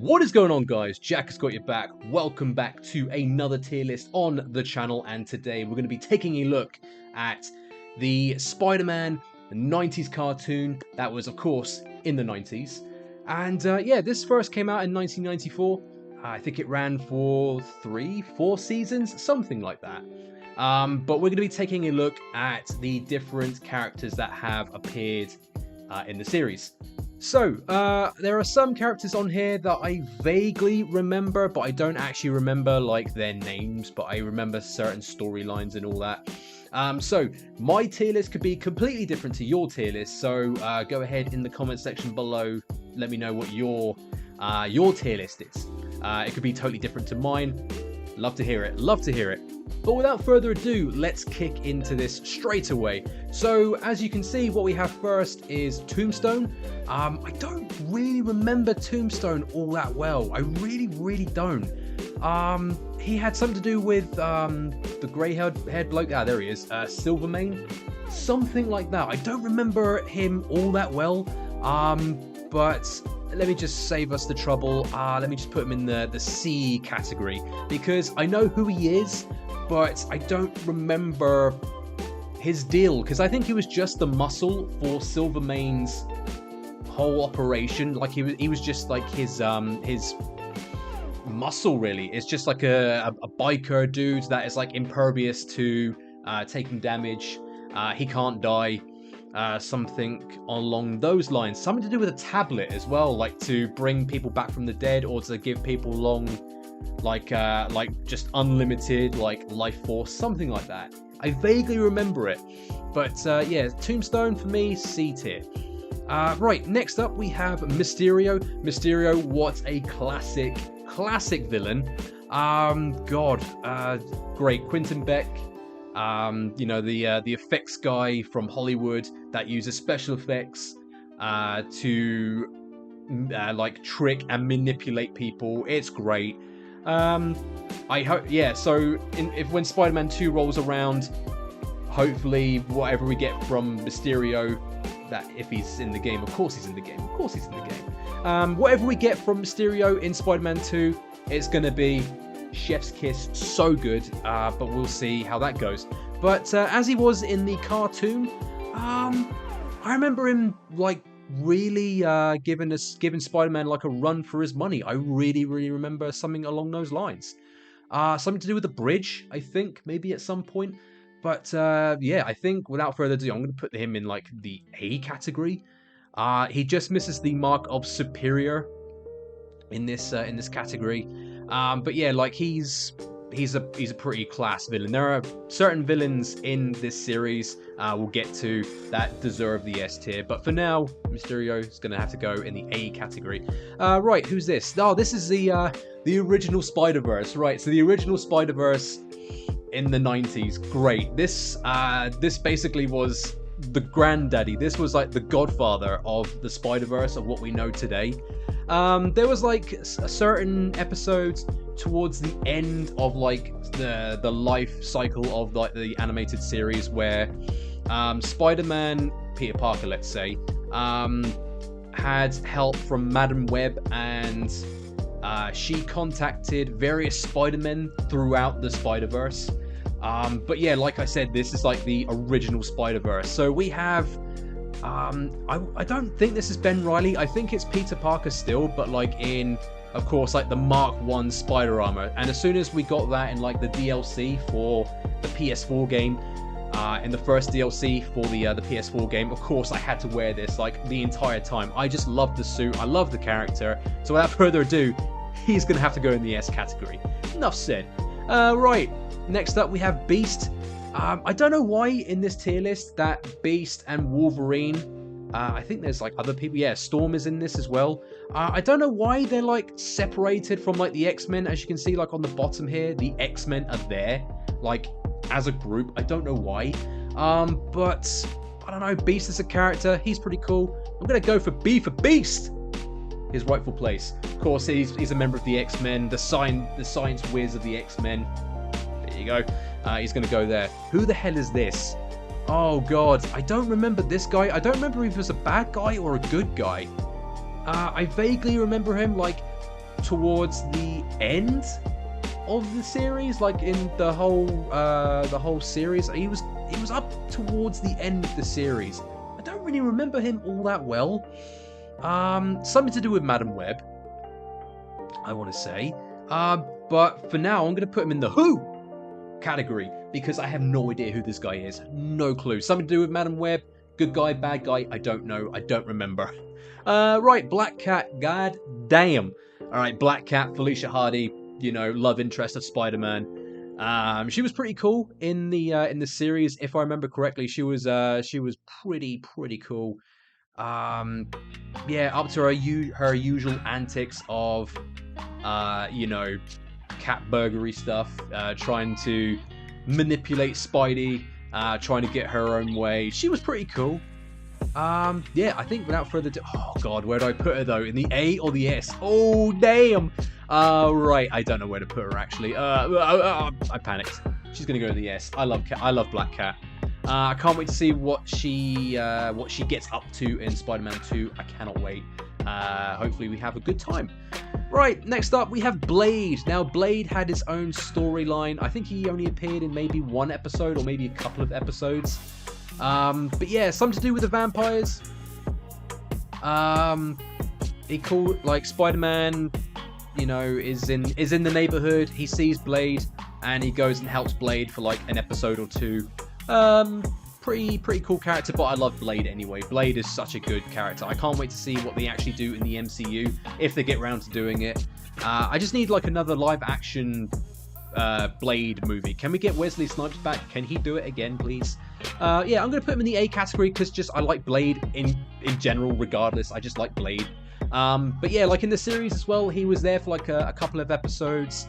What is going on, guys? Jack has got your back. Welcome back to another tier list on the channel, and today we're going to be taking a look at the Spider-Man 90s cartoon that was, of course, in the 90s. And yeah, this first came out in 1994. I think it ran for 3-4 seasons, something like that. But we're going to be taking a look at the different characters that have appeared in the series. So, there are some characters on here that I vaguely remember, but I don't actually remember, like, their names, but I remember certain storylines and all that. So, my tier list could be completely different to your tier list, so go ahead in the comment section below, let me know what your tier list is. It could be totally different to mine. Love to hear it, love to hear it. But without further ado, let's kick into this straight away. So, as you can see, what we have first is Tombstone. I don't really remember Tombstone all that well. I really don't. He had something to do with the grey-haired bloke. Ah, there he is. Silvermane. Something like that. I don't remember him all that well. But let me just save us the trouble. Let me just put him in the C category, because I know who he is, but I don't remember his deal, because I think he was just the muscle for Silvermane's whole operation. Like he was just like his muscle, really. It's just like a biker dude that is like impervious to taking damage. He can't die. Something along those lines. Something to do with a tablet as well, like to bring people back from the dead, or to give people long, like just unlimited, like, life force, something like that. I vaguely remember it, but yeah, Tombstone for me, C tier. Right, next up we have Mysterio. Mysterio, what a classic villain. Great, Quentin Beck. You know, the effects guy from Hollywood that uses special effects to like trick and manipulate people. It's great. I hope, yeah. So when Spider-Man 2 rolls around, hopefully whatever we get from Mysterio, that if he's in the game, of course he's in the game. Of course he's in the game. Whatever we get from Mysterio in Spider-Man 2, it's gonna be chef's kiss, so good, but we'll see how that goes. But as he was in the cartoon, I remember him like really giving Spider-Man like a run for his money. I really remember something along those lines. Something to do with the bridge, I think, maybe at some point. But yeah, I think without further ado, I'm going to put him in like the A category. He just misses the mark of superior in this category. But yeah, like he's a pretty class villain. There are certain villains in this series we'll get to that deserve the S tier, but for now, Mysterio is gonna have to go in the A category. Right, who's this? Oh, this is the original Spider-Verse. Right, so the original Spider-Verse in the 90s. Great. This basically was the granddaddy. This was like the godfather of the Spider-Verse, of what we know today. There was like a certain episodes towards the end of like the life cycle of like the animated series where Spider-Man, Peter Parker, let's say, had help from Madam Web, and she contacted various Spider-Men throughout the Spider-Verse. But yeah, like I said, this is like the original Spider-Verse. So we have I don't think this is Ben Reilly. I think it's Peter Parker still, but like in, of course, like the Mark 1 spider armor. And as soon as we got that in like the DLC for the PS4 game, in the first DLC for the PS4 game, of course I had to wear this like the entire time. I just love the suit. I love the character. So without further ado, he's gonna have to go in the S category. Enough said. Right, next up we have Beast. I don't know why in this tier list that Beast and Wolverine, I think there's like other people, yeah, Storm is in this as well. I don't know why they're like separated from like the X-Men. As you can see, like on the bottom here, the X-Men are there, like as a group. I don't know why, but I don't know, Beast is a character, he's pretty cool. I'm gonna go for B for Beast, his rightful place. Of course, he's a member of the X-Men, the science whiz of the X-Men. There you go. He's going to go there. Who the hell is this? Oh, God. I don't remember this guy. I don't remember if he was a bad guy or a good guy. I vaguely remember him, like, towards the end of the series, like in the whole series. He was up towards the end of the series. I don't really remember him all that well. Something to do with Madam Web, I want to say. But for now, I'm going to put him in the Who category because I have no idea who this guy is. No clue. Something to do with Madam Web. Good guy, bad guy. I don't know. I don't remember. Right, Black Cat. God damn. All right, Black Cat, Felicia Hardy. You know, love interest of Spider-Man. She was pretty cool in the series, if I remember correctly. She was pretty cool. Yeah, up to her usual antics of you know, cat burglary stuff, trying to manipulate Spidey, trying to get her own way. She was pretty cool. Yeah, I think without further ado, oh god, where do I put her though? In the A or the S? Oh damn! Right, I don't know where to put her actually. I panicked. She's gonna go to the S. I love Black Cat. I can't wait to see what she gets up to in Spider-Man 2. I cannot wait. Hopefully we have a good time. Right, next up we have Blade. Now Blade had his own storyline. I think he only appeared in maybe one episode or maybe a couple of episodes. But yeah, something to do with the vampires. He called, like, Spider-Man, you know, is in the neighborhood. He sees Blade and he goes and helps Blade for like an episode or two. Pretty cool character, but I love Blade anyway. Blade is such a good character. I can't wait to see what they actually do in the MCU, if they get around to doing it. I just need like another live action Blade movie. Can we get Wesley Snipes back? Can he do it again, please? Yeah, I'm going to put him in the A category because just I like Blade in general, regardless. I just like Blade. But yeah, like in the series as well, he was there for like a couple of episodes,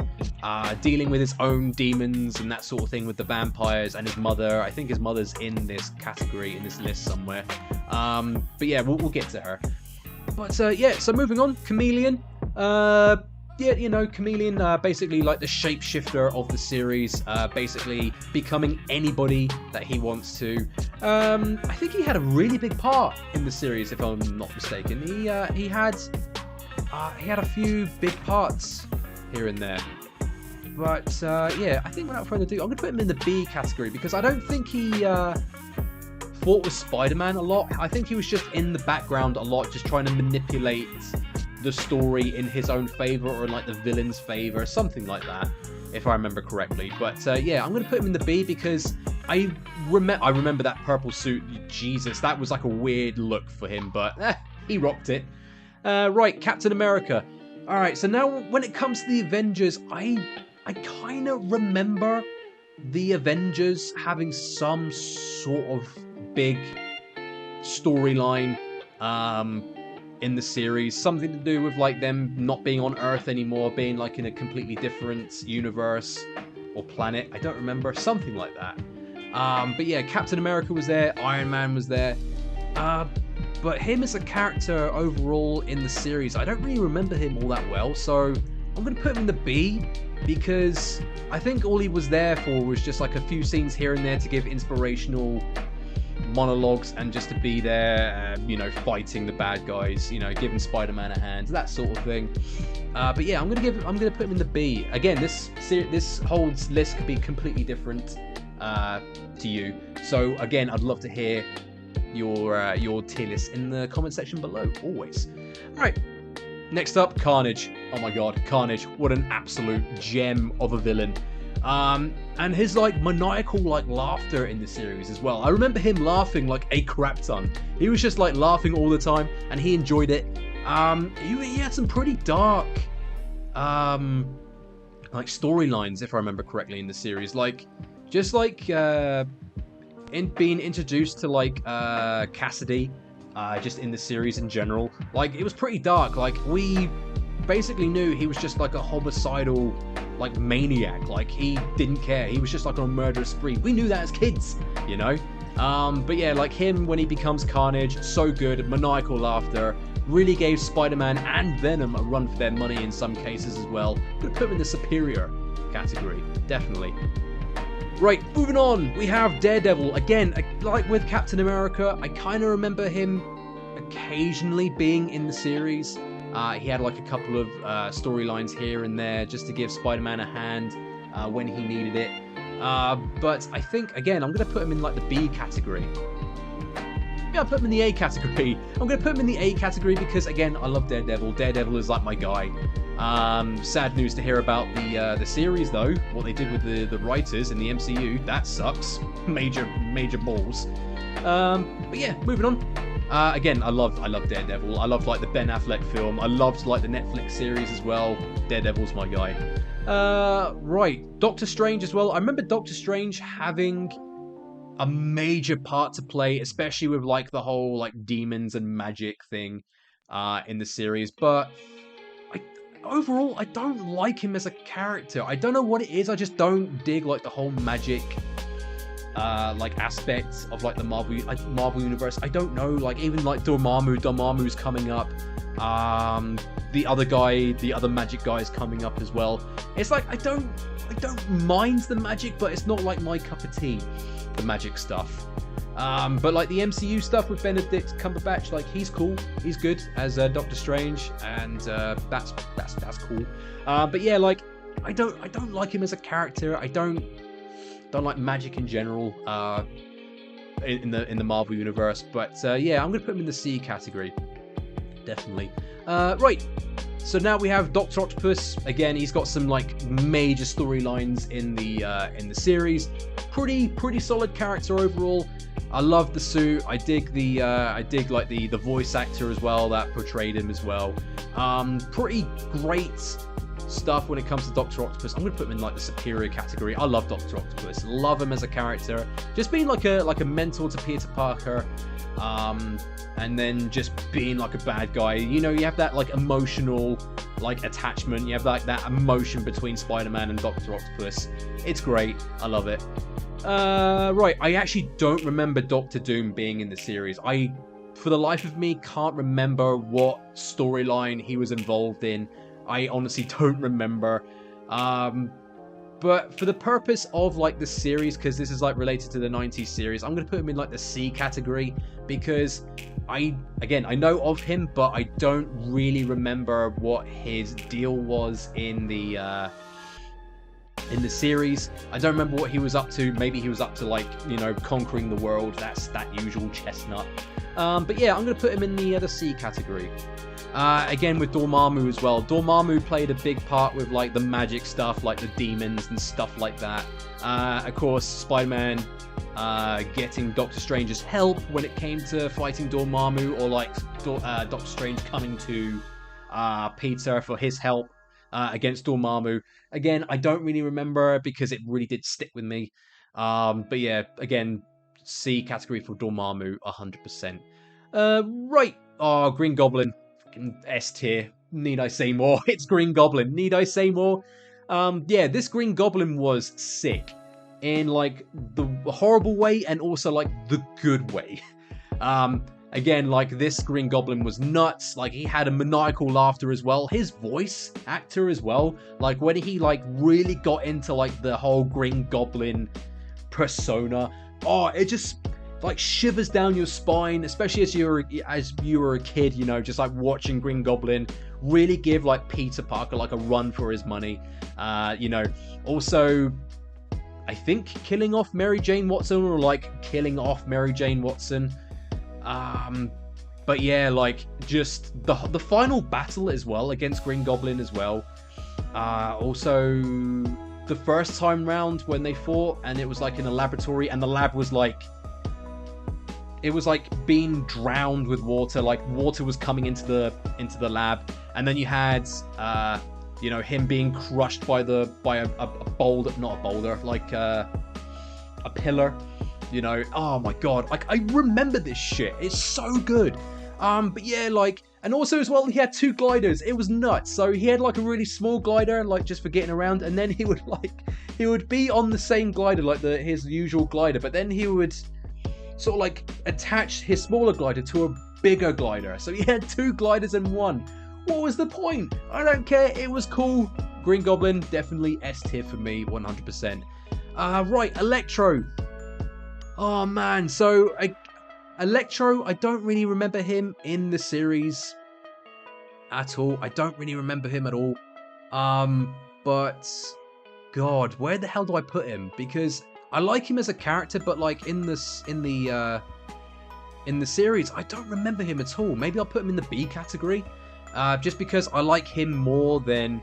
dealing with his own demons and that sort of thing with the vampires and his mother. I think his mother's in this category, in this list somewhere. But yeah, we'll get to her. But yeah, so moving on, Chameleon. Yeah, you know, Chameleon, basically like the shapeshifter of the series, basically becoming anybody that he wants to. I think he had a really big part in the series, if I'm not mistaken. He had a few big parts here and there. But yeah, I think without further ado, I'm going to put him in the B category because I don't think he fought with Spider-Man a lot. I think he was just in the background a lot, just trying to manipulate the story in his own favor or in like the villain's favor, something like that, if I remember correctly. But yeah, I'm going to put him in the B because I remember that purple suit. Jesus, that was like a weird look for him, but he rocked it. Right, Captain America. All right, so now when it comes to the Avengers, I kind of remember the Avengers having some sort of big storyline in the series, something to do with like them not being on Earth anymore, being like in a completely different universe or planet. I don't remember, something like that. But yeah, Captain America was there, Iron Man was there, but him as a character overall in the series, I don't really remember him all that well, so I'm going to put him in the B because I think all he was there for was just like a few scenes here and there to give inspirational monologues and just to be there, you know, fighting the bad guys, you know, giving Spider-Man a hand, that sort of thing. But yeah, I'm gonna put him in the B. Again, this whole list could be completely different to you. So again, I'd love to hear your tier list in the comment section below, always. Right. Next up, Carnage. Oh my god, Carnage. What an absolute gem of a villain. And his like maniacal like laughter in the series as well. I remember him laughing like a crap ton. He was just like laughing all the time and he enjoyed it. He had some pretty dark like storylines, if I remember correctly, in the series. Like just like in being introduced to like Cassidy, just in the series in general. Like it was pretty dark. Like we basically knew he was just like a homicidal like maniac, like he didn't care, he was just like on a murderous spree. We knew that as kids, you know. But yeah, like him when he becomes Carnage, so good, maniacal laughter, really gave Spider-Man and Venom a run for their money in some cases as well. Could put him in the superior category, definitely. Right, moving on, we have Daredevil. Again, like with Captain America, I kind of remember him occasionally being in the series. He had like a couple of storylines here and there just to give Spider-Man a hand when he needed it. But I think, again, I'm going to put him in like the B category. Yeah, I'll put him in the A category. I'm going to put him in the A category because, again, I love Daredevil. Daredevil is like my guy. Sad news to hear about the series, though. What they did with the writers in the MCU, that sucks. Major balls. But yeah, moving on. Again, I love Daredevil. I loved like the Ben Affleck film. I loved like the Netflix series as well. Daredevil's my guy. Right, Doctor Strange as well. I remember Doctor Strange having a major part to play, especially with like the whole like demons and magic thing in the series. But overall, I don't like him as a character. I don't know what it is. I just don't dig like the whole magic like aspects of like the Marvel universe. I don't know. Like even like Dormammu's coming up. The other magic guy is coming up as well. It's like I don't mind the magic, but it's not like my cup of tea, the magic stuff. But like the MCU stuff with Benedict Cumberbatch, like he's cool, he's good as Doctor Strange, and that's cool. But yeah, like I don't like him as a character. I don't like magic in general in the Marvel universe. But yeah, I'm gonna put him in the C category, definitely. Right. So now we have Dr. Octopus. Again, he's got some like major storylines in the series. Pretty solid character overall. I love the suit. I dig like the voice actor as well that portrayed him as well. Pretty great stuff when it comes to Dr. Octopus. I'm gonna put him in like the superior category. I love Dr. Octopus. Love him as a character. Just being like a mentor to Peter Parker. And then just being like a bad guy. You know, you have that like emotional like attachment. You have like that emotion between Spider-Man and Dr. Octopus. It's great. I love it. Right, I actually don't remember Doctor Doom being in the series. I, for the life of me, can't remember what storyline he was involved in. I honestly don't remember. But for the purpose of like the series, because this is like related to the 90s series, I'm going to put him in like the C category because I know of him, but I don't really remember what his deal was in the series. I don't remember what he was up to. Maybe he was up to like, you know, conquering the world. That's that usual chestnut. But yeah, I'm going to put him in the C category. Again with Dormammu as well. Dormammu played a big part with like the magic stuff, like the demons and stuff like that. Of course, Spider-Man getting Doctor Strange's help when it came to fighting Dormammu, or like Doctor Strange coming to Peter for his help against Dormammu. Again, I don't really remember because it really did stick with me. But yeah, again, C category for Dormammu, 100%. Right. Oh, Green Goblin. S tier. Need I say more? It's Green Goblin. Need I say more? Yeah, this Green Goblin was sick in like the horrible way and also like the good way. Again, like this Green Goblin was nuts. Like he had a maniacal laughter as well. His voice actor as well. Like when he like really got into like the whole Green Goblin persona. Oh, it just like shivers down your spine, especially as you were a kid, you know, just like watching Green Goblin really give like Peter Parker like a run for his money. You know, also I think killing off Mary Jane Watson, or like killing off Mary Jane Watson. But yeah, like just the final battle as well against Green Goblin as well. Also the first time round when they fought and it was like in a laboratory and the lab was like, it was like being drowned with water, like water was coming into the lab, and then you had you know, him being crushed by a boulder, not a boulder, like a pillar, you know. Oh my god, like I remember this shit. It's so good. But yeah, like, and also as well, he had 2 gliders. It was nuts. So he had like a really small glider, like just for getting around, and then he would be on the same glider, like his usual glider, but then he would sort of like attach his smaller glider to a bigger glider. So he had 2 gliders in one. What was the point? I don't care. It was cool. Green Goblin, definitely S tier for me, 100%. Right, Electro. Oh man, so Electro, I don't really remember him in the series. at all. I don't really remember him at all. But God, where the hell do I put him? Because I like him as a character, but like in the series, I don't remember him at all. Maybe I'll put him in the B category, just because I like him more than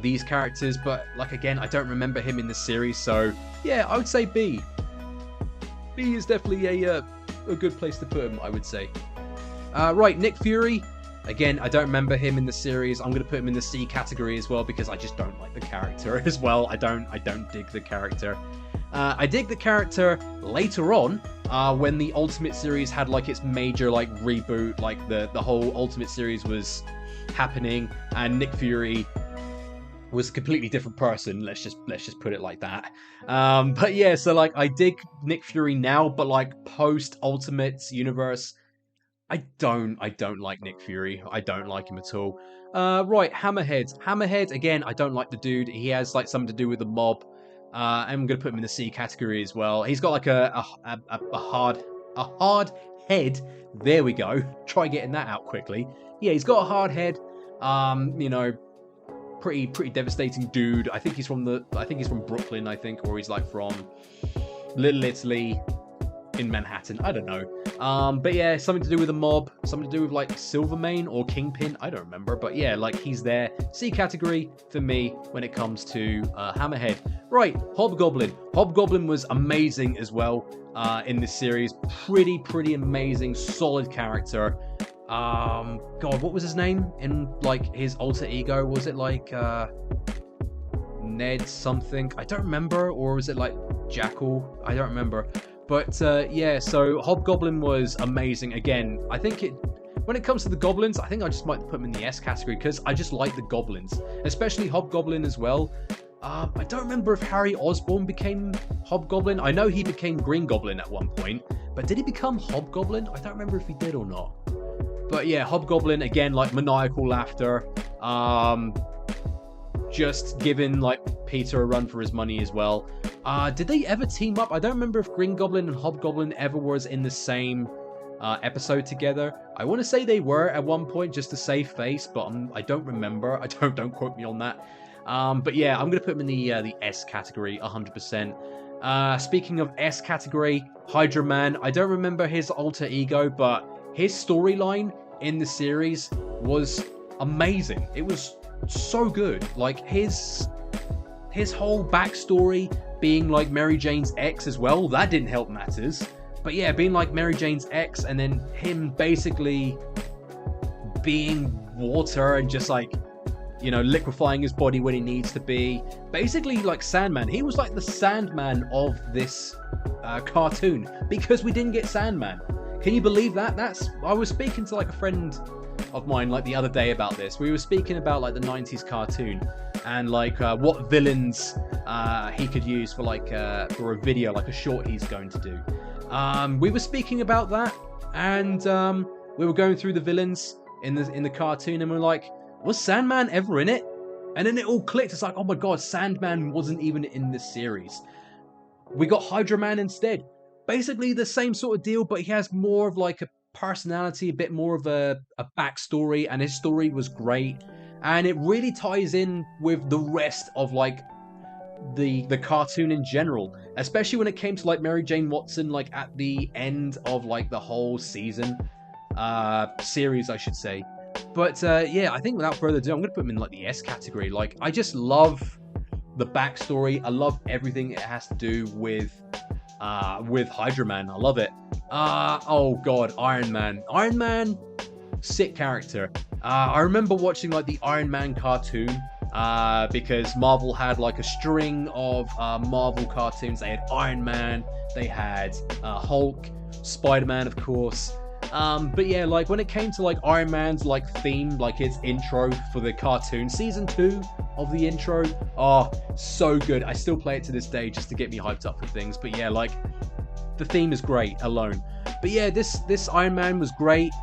these characters. But like again, I don't remember him in the series, so yeah, I would say B. B is definitely a good place to put him, I would say. Right, Nick Fury. Again, I don't remember him in the series. I'm going to put him in the C category as well because I just don't like the character as well. I don't dig the character. I dig the character later on when the Ultimate series had like its major like reboot, like the whole Ultimate series was happening, and Nick Fury was a completely different person. Let's just put it like that. But yeah, so like I dig Nick Fury now, but like post Ultimate universe, I don't like Nick Fury. I don't like him at all. Right, Hammerhead. Hammerhead, again, I don't like the dude. He has like something to do with the mob. I'm gonna put him in the C category as well. He's got like a hard head. There we go. Try getting that out quickly. Yeah, he's got a hard head. You know, pretty devastating dude. I think he's from Brooklyn, I think, or he's like from Little Italy in Manhattan. I don't know. But yeah, something to do with the mob, something to do with like Silvermane or Kingpin. I don't remember, but yeah, like he's there. C category for me when it comes to Hammerhead. Right, Hobgoblin. Hobgoblin was amazing as well in this series. Pretty amazing, solid character. God, what was his name in like his alter ego? Was it like Ned something? I don't remember. Or was it like Jackal? I don't remember. But yeah, so Hobgoblin was amazing. Again, I think when it comes to the goblins, I think I just might put them in the S category because I just like the goblins, especially Hobgoblin as well. I don't remember if Harry Osborn became Hobgoblin. I know he became Green Goblin at one point, but did he become Hobgoblin? I don't remember if he did or not. But yeah, Hobgoblin, again, like maniacal laughter. Just giving like Peter a run for his money as well. Did they ever team up? I don't remember if Green Goblin and Hobgoblin ever was in the same episode together. I want to say they were at one point just to save face, but I don't remember. Don't quote me on that. But yeah, I'm gonna put him in the S category 100%. Speaking of S category, Hydra Man. I don't remember his alter ego, but his storyline in the series was amazing. It was so good. Like his whole backstory being like Mary Jane's ex as well, that didn't help matters. But yeah, being like Mary Jane's ex and then him basically being water and just like, you know, liquefying his body when he needs to be. Basically like Sandman. He was like the Sandman of this cartoon because we didn't get Sandman. Can you believe that? I was speaking to like a friend of mine like the other day about this. We were speaking about like the 90s cartoon and like what villains he could use for like for a video, like a short he's going to do. We were speaking about that, and we were going through the villains in the cartoon, and we're like, was Sandman ever in it? And then it all clicked. It's like, oh my god, Sandman wasn't even in this series. We got Hydra Man instead. Basically the same sort of deal, but he has more of like a personality, a bit more of a backstory, and his story was great. And it really ties in with the rest of like the cartoon in general, especially when it came to like Mary Jane Watson, like at the end of like the whole season, series I should say. But yeah, I think without further ado, I'm gonna put him in like the S category. Like I just love the backstory. I love everything it has to do with Hydra Man. I love it. Oh god, Iron Man. Iron Man, sick character. I remember watching like the Iron Man cartoon because Marvel had like a string of Marvel cartoons. They had Iron Man, they had Hulk, Spider-Man, of course. But yeah, like when it came to like Iron Man's like theme, like his intro for the cartoon, season 2 of the intro, oh, so good. I still play it to this day just to get me hyped up for things. But yeah, like the theme is great alone. But yeah, this Iron Man was great.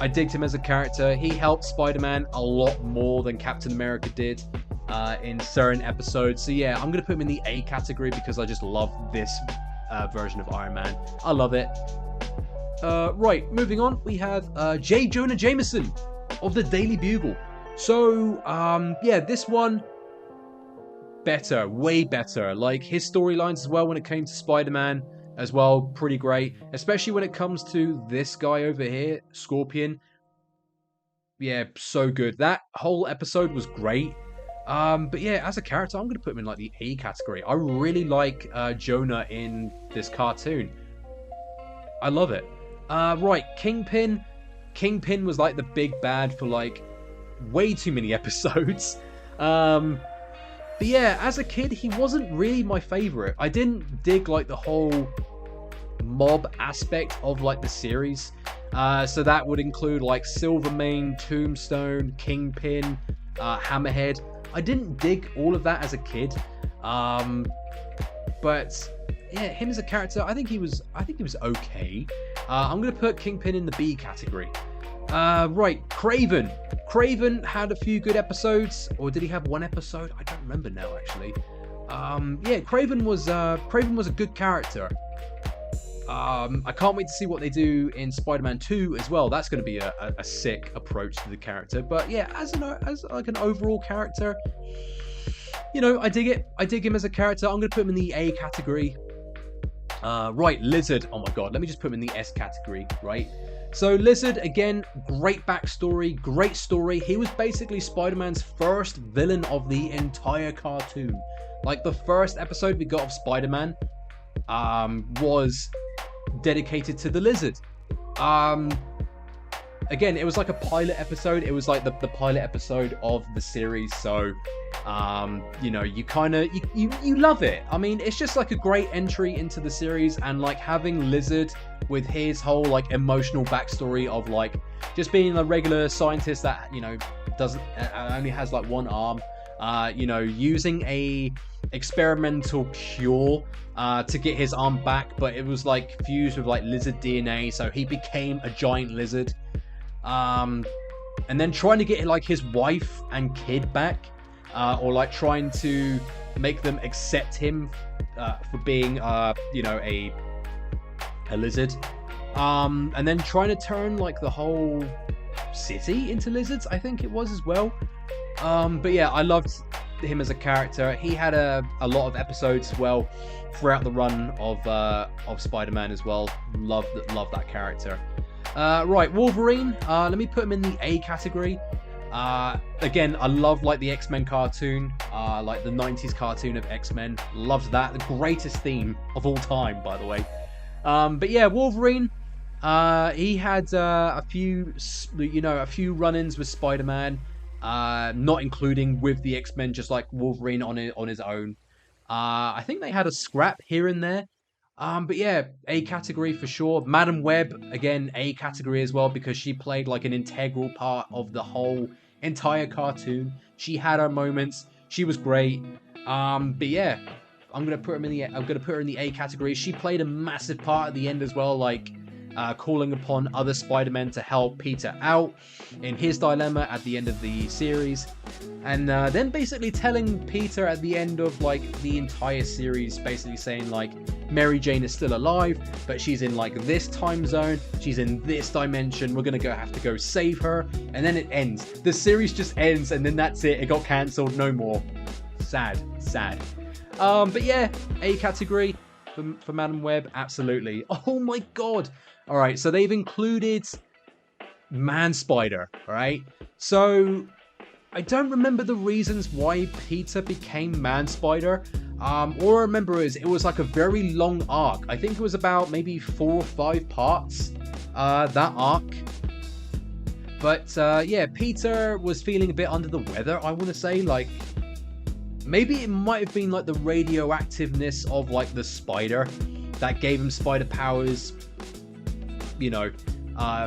I digged him as a character. He helped Spider-Man a lot more than Captain America did in certain episodes. So yeah, I'm gonna put him in the A category because I just love this version of Iron Man. I love it. Right, moving on, we have J. Jonah Jameson. of the Daily Bugle. So, yeah, this one, better, way better. Like, his storylines as well when it came to Spider-Man as well, pretty great. Especially when it comes to this guy over here, Scorpion. Yeah, so good. That whole episode was great. But yeah, as a character, I'm going to put him in like the A category. I really like Jonah in this cartoon. I love it. Right, Kingpin. Kingpin was like the big bad for like way too many episodes. But yeah, as a kid, he wasn't really my favorite. I didn't dig like the whole mob aspect of like the series. So that would include like Silvermane, Tombstone, Kingpin, Hammerhead. I didn't dig all of that as a kid. But yeah, him as a character, I think he was okay. I'm gonna put Kingpin in the B category. Right, Kraven. Kraven had a few good episodes, or did he have one episode? I don't remember now, actually. Yeah, Kraven was a good character. I can't wait to see what they do in Spider-Man 2 as well. That's going to be a sick approach to the character. But yeah, as like an overall character, you know, I dig it. I dig him as a character. I'm going to put him in the A category. Right, Lizard. Oh my god, let me just put him in the S category, right? So Lizard, again, great backstory, great story. He was basically Spider-Man's first villain of the entire cartoon. Like, the first episode we got of Spider-Man was dedicated to the Lizard. Again, it was like a pilot episode. It was like the pilot episode of the series. So, you know, you kind of, you love it. I mean, it's just like a great entry into the series, and like having Lizard with his whole like emotional backstory of like just being a regular scientist that, you know, only has like one arm, you know, using a experimental cure to get his arm back, but it was like fused with like lizard DNA, so he became a giant lizard. And then trying to get like his wife and kid back, or like trying to make them accept him for being you know, a lizard, and then trying to turn like the whole city into lizards, I think it was as well. But yeah, I loved him as a character. He had a lot of episodes as well throughout the run of Spider-Man as well. Love that character. Right, Wolverine. Let me put him in the A category. Again, I love like the X-Men cartoon, like the 90's cartoon of X-Men. Loved that. The greatest theme of all time, by the way. But yeah, Wolverine. He had a few run-ins with Spider-Man. Not including with the X-Men, just like Wolverine on his own. I think they had a scrap here and there. But yeah, A category for sure. Madam Web, again, A category as well, because she played like an integral part of the whole entire cartoon. She had her moments. She was great. But yeah, I'm gonna put her in the A category. She played a massive part at the end as well, like calling upon other Spider-Men to help Peter out in his dilemma at the end of the series, and then basically telling Peter at the end of like the entire series, basically saying like Mary Jane is still alive, but she's in like this time zone, she's in this dimension, we're gonna have to go save her, and then it ends. The series just ends, and then that's it. It got cancelled, no more. Sad. But yeah, A category for Madam Web, absolutely. Oh my god. All right, so they've included Man Spider, all right? So I don't remember the reasons why Peter became Man Spider. All I remember is it was like a very long arc. I think it was about maybe 4 or 5 parts, that arc. But yeah, Peter was feeling a bit under the weather, I want to say. Like, maybe it might have been like the radioactiveness of like the spider that gave him spider powers, you know,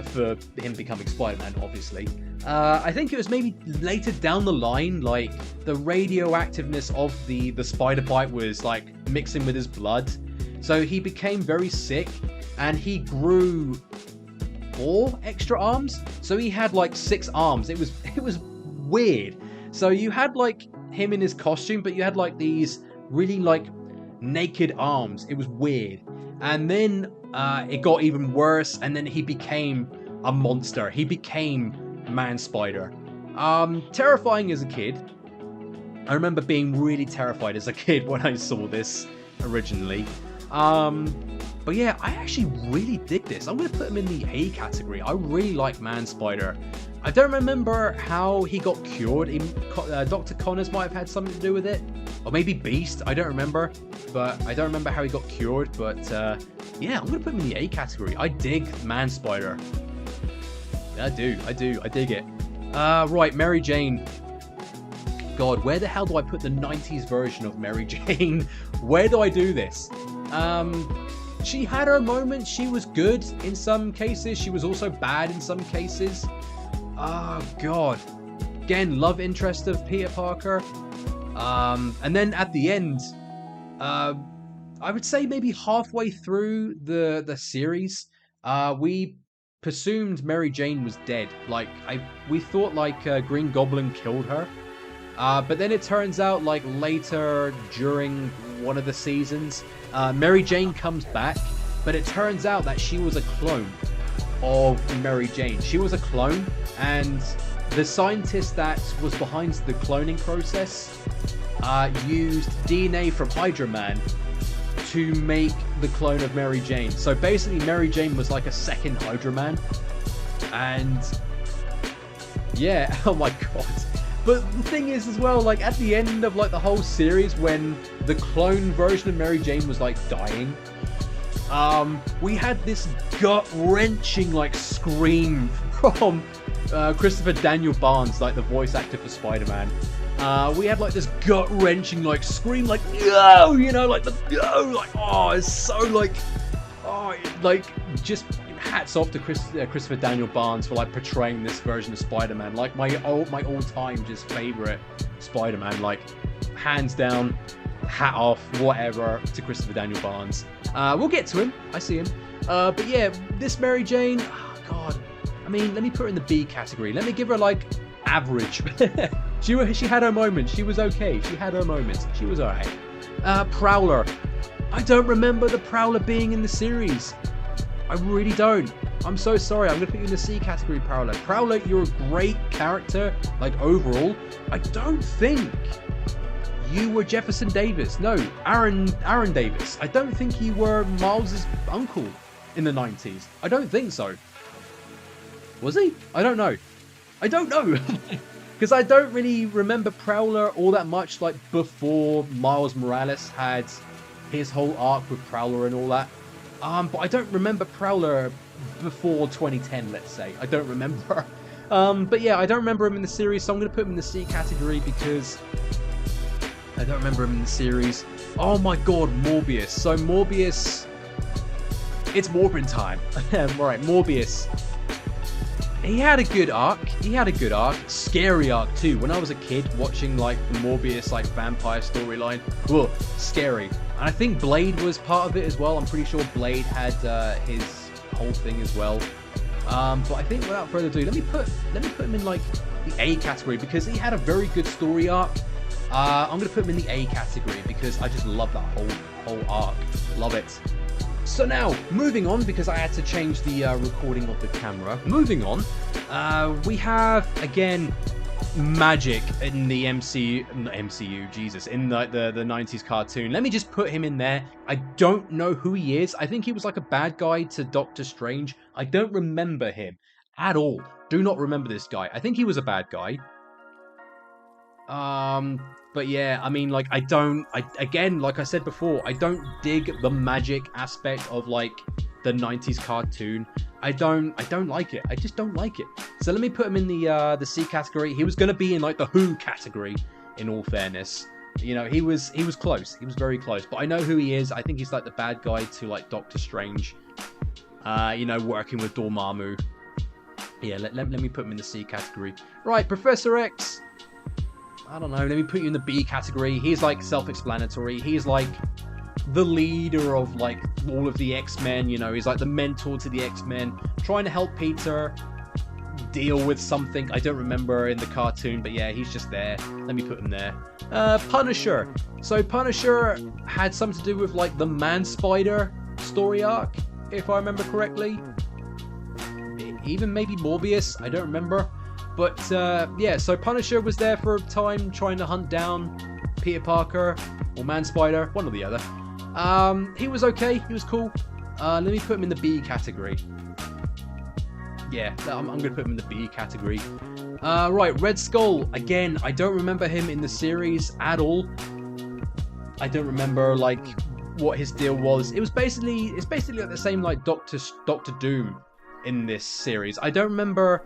for him becoming Spider-Man, obviously. I think it was maybe later down the line, like the radioactiveness of the spider bite was like mixing with his blood, so he became very sick, and he grew 4 extra arms, so he had like 6 arms. It was weird. So you had like him in his costume, but you had like these really like naked arms. It was weird. And then it got even worse, and then he became a monster. He became Man Spider. Terrifying as a kid. I remember being really terrified as a kid when I saw this originally. But yeah, I actually really dig this. I'm going to put him in the A category. I really like Man Spider. I don't remember how he got cured. Dr. Connors might have had something to do with it. Or maybe Beast. I don't remember. But I don't remember how he got cured. But yeah, I'm going to put him in the A category. I dig Man Spider. I do. I dig it. Right, Mary Jane. God, where the hell do I put the 90s version of Mary Jane? Where do I do this? She had her moments. She was good in some cases. She was also bad in some cases. Oh, God. Again, love interest of Peter Parker. And then at the end, I would say maybe halfway through the series, we presumed Mary Jane was dead. Like, we thought like Green Goblin killed her. But then it turns out, like, later during one of the seasons, Mary Jane comes back, but it turns out that she was a clone of Mary Jane. She was a clone, and the scientist that was behind the cloning process used DNA from Hydra Man to make the clone of Mary Jane. So basically, Mary Jane was like a second Hydra Man. And yeah, oh my god. But the thing is as well, like at the end of like the whole series, when the clone version of Mary Jane was like dying, we had this gut-wrenching like scream from Christopher Daniel Barnes, like the voice actor for Spider-Man. We had like this gut-wrenching like scream, like no, you know, like the no, like oh, it's so like oh, like just hats off to Christopher Daniel Barnes for like portraying this version of Spider-Man, like my all-time just favorite Spider-Man, like hands down, hat off, whatever to Christopher Daniel Barnes. We'll get to him. I see him. But yeah, this Mary Jane, oh god, I mean, let me put her in the B category. Let me give her like average. She had her moments. She was okay. She had her moments. She was alright. Prowler. I don't remember the Prowler being in the series. I really don't. I'm so sorry. I'm going to put you in the C category, Prowler. Prowler, you're a great character, like overall. I don't think you were Jefferson Davis. No, Aaron Davis. I don't think you were Miles's uncle in the 90s. I don't think so. Was he? I don't know. I don't know. Because I don't really remember Prowler all that much, like before Miles Morales had his whole arc with Prowler and all that. But I don't remember Prowler before 2010, let's say. I don't remember. But yeah, I don't remember him in the series, so I'm going to put him in the C category because I don't remember him in the series. Oh my god, Morbius. So Morbius, it's Morbin time. Alright, Morbius. He had a good arc. Scary arc too. When I was a kid watching like the Morbius like vampire storyline, whoa, scary. And I think Blade was part of it as well. I'm pretty sure Blade had his whole thing as well. But I think without further ado, let me put him in like the A category because he had a very good story arc. I'm gonna put him in the A category because I just love that whole arc. Love it. So now, moving on, because I had to change the recording of the camera. Moving on, we have, again, Magic in the MCU, Jesus, in the 90s cartoon. Let me just put him in there. I don't know who he is. I think he was like a bad guy to Doctor Strange. I don't remember him at all. Do not remember this guy. I think he was a bad guy. But yeah, I mean, like, again, like I said before, I don't dig the magic aspect of, like, the 90s cartoon. I don't like it. I just don't like it. So let me put him in the C category. He was going to be in, like, the Who category, in all fairness. You know, he was close. He was very close. But I know who he is. I think he's, like, the bad guy to, like, Doctor Strange. You know, working with Dormammu. Yeah, let me put him in the C category. Right, Professor X. I don't know, let me put you in the B category. He's like self-explanatory. He's like the leader of like all of the X-Men, you know. He's like the mentor to the X-Men, trying to help Peter deal with something. I don't remember in the cartoon, but yeah, he's just there. Let me put him there. Punisher. So Punisher had something to do with like the Man Spider story arc, if I remember correctly. Even maybe Morbius, I don't remember. But yeah, so Punisher was there for a time trying to hunt down Peter Parker or Man-Spider, one or the other. He was okay, he was cool. Let me put him in the B category. Yeah, I'm going to put him in the B category. Right, Red Skull. Again, I don't remember him in the series at all. I don't remember, like, what his deal was. It's basically like the same like Doctor Doom in this series. I don't remember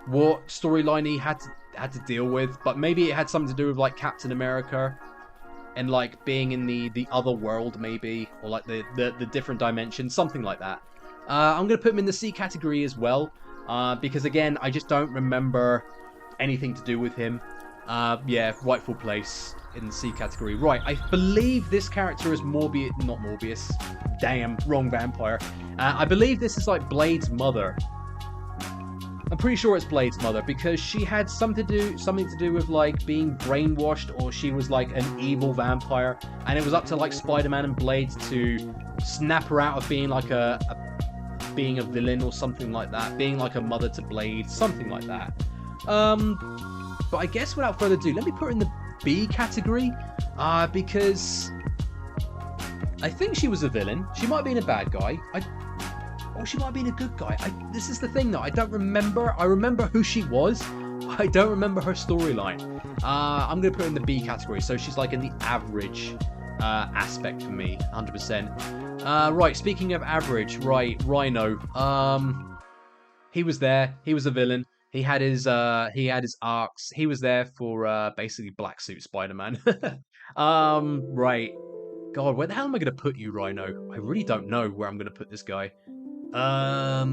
what storyline he had to deal with, but maybe it had something to do with like Captain America and like being in the other world, maybe, or like the different dimension, something like that. I'm gonna put him in the C category as well, because again, I just don't remember anything to do with him. Yeah, rightful place in the C category. Right, I believe this character is not Morbius. Damn, wrong vampire. I believe this is like Blade's mother. I'm pretty sure it's Blade's mother because she had something to do with like being brainwashed, or she was like an evil vampire, and it was up to like Spider-Man and Blade to snap her out of being like being a villain or something like that, being like a mother to Blade, something like that. But I guess without further ado, let me put her in the B category, because I think she was a villain. She might have been a bad guy. Or she might have been a good guy. This is the thing though, I don't remember. I remember who she was. I don't remember her storyline. I'm going to put her in the B category. So she's like in the average aspect for me, 100%. Right, speaking of average, right, Rhino. He was there. He was a villain. He had his arcs. He was there for basically Black Suit Spider-Man. Right. God, where the hell am I going to put you, Rhino? I really don't know where I'm going to put this guy. Where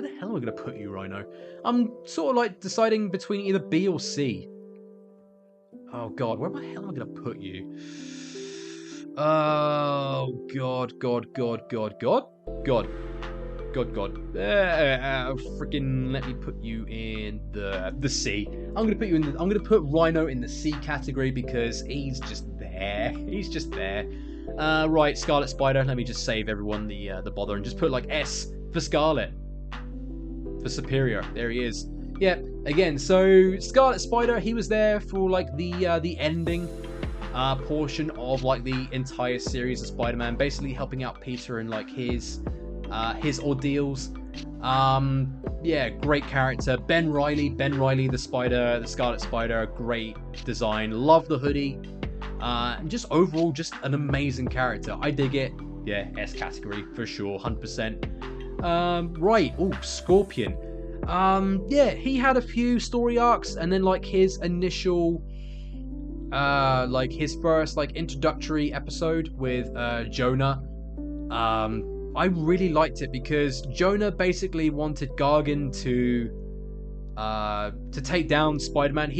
the hell am I going to put you, Rhino? I'm sort of like deciding between either B or C. Oh God, where the hell am I going to put you? Oh God. Freaking let me put you in the C. I'm gonna put Rhino in the C category because he's just there. He's just there. Right, Scarlet Spider. Let me just save everyone the bother and just put like S for Scarlet. For Superior. There he is. Yeah, again, so Scarlet Spider, he was there for like the ending portion of like the entire series of Spider-Man, basically helping out Peter and like his ordeals. Yeah, great character. Ben Reilly, the Scarlet Spider, great design. Love the hoodie. And just overall, just an amazing character. I dig it. Yeah, S category for sure, 100%. Right, Scorpion. Yeah, he had a few story arcs, and then like his initial like his first like introductory episode with Jonah. I really liked it because Jonah basically wanted Gargan to take down Spider-Man.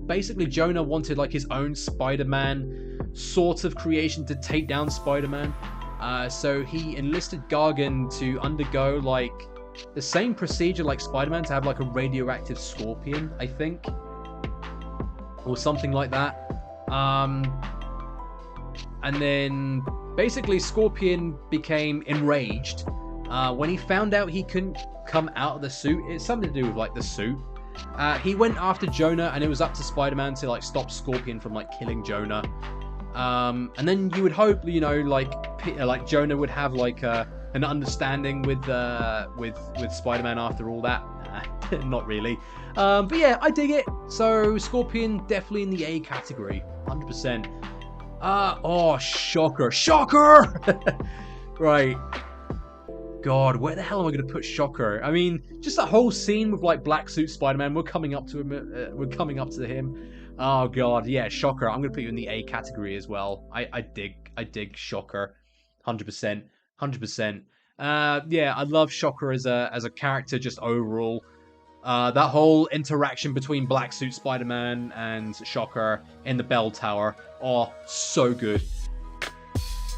Basically Jonah wanted like his own Spider-Man sort of creation to take down Spider-Man. So he enlisted Gargan to undergo like the same procedure like Spider-Man, to have like a radioactive scorpion, I think, or something like that. And then basically Scorpion became enraged when he found out he couldn't come out of the suit. It's something to do with like the suit. He went after Jonah, and it was up to Spider-Man to like stop Scorpion from like killing Jonah. And then you would hope, you know, like Jonah would have like an understanding with Spider-Man after all that. Not really. But yeah, I dig it. So Scorpion definitely in the A category, 100%. Oh, shocker. Right. God, where the hell am I going to put Shocker? I mean, just that whole scene with like Black Suit Spider-Man. We're coming up to him. Oh God, yeah, Shocker. I'm going to put you in the A category as well. I dig Shocker, 100%. Yeah, I love Shocker as a character just overall. That whole interaction between Black Suit Spider-Man and Shocker in the Bell Tower. Oh, so good.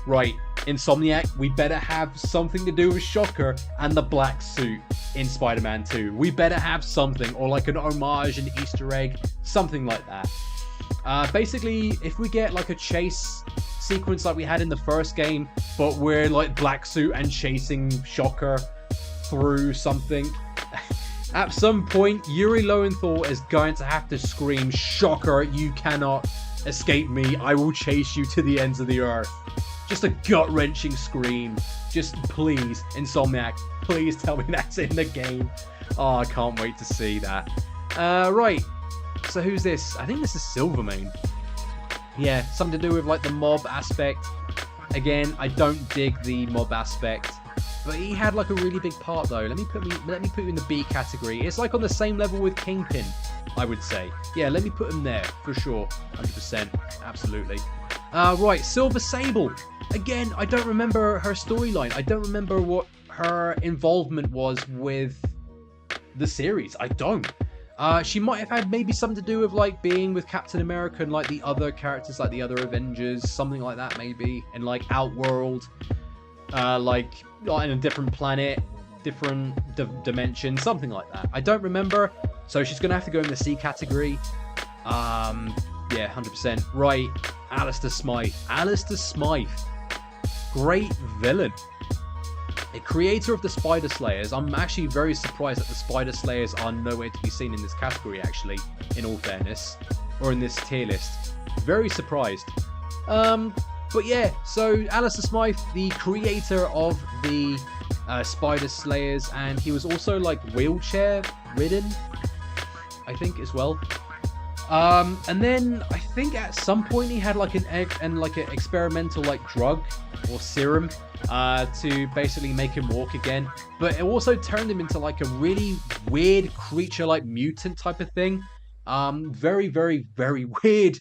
Right, Insomniac, we better have something to do with Shocker and the Black Suit in Spider-Man 2. We better have something, or like an homage, an Easter egg, something like that. Basically, if we get like a chase sequence like we had in the first game, but we're like Black Suit and chasing Shocker, through something. At some point, Yuri Lowenthal is going to have to scream, "Shocker, you cannot escape me. I will chase you to the ends of the earth." Just a gut-wrenching scream. Just please, Insomniac, please tell me that's in the game. Oh, I can't wait to see that. Right. So who's this? I think this is Silvermane. Yeah, something to do with like the mob aspect. Again, I don't dig the mob aspect, but he had like a really big part though. Let me put you in the B category. It's like on the same level with Kingpin, I would say. Yeah, let me put him there for sure. 100%, absolutely. Right, Silver Sable. Again, I don't remember her storyline. I don't remember what her involvement was with the series. I don't. She might have had maybe something to do with like being with Captain America and like the other characters, like the other Avengers, something like that maybe, in like Outworld, like in a different planet, different dimension, something like that. I don't remember, so she's gonna have to go in the C category. Yeah, 100%. Right, Alistair Smythe. Alistair Smythe, great villain. A creator of the Spider Slayers. I'm actually very surprised that the Spider Slayers are nowhere to be seen in this category, actually, in all fairness. Or in this tier list. Very surprised. But yeah, so Alistair Smythe, the creator of the Spider Slayers, and he was also like wheelchair ridden, I think, as well. And then I think at some point he had like an experimental like drug or serum to basically make him walk again, but it also turned him into like a really weird creature, like mutant type of thing. Very weird,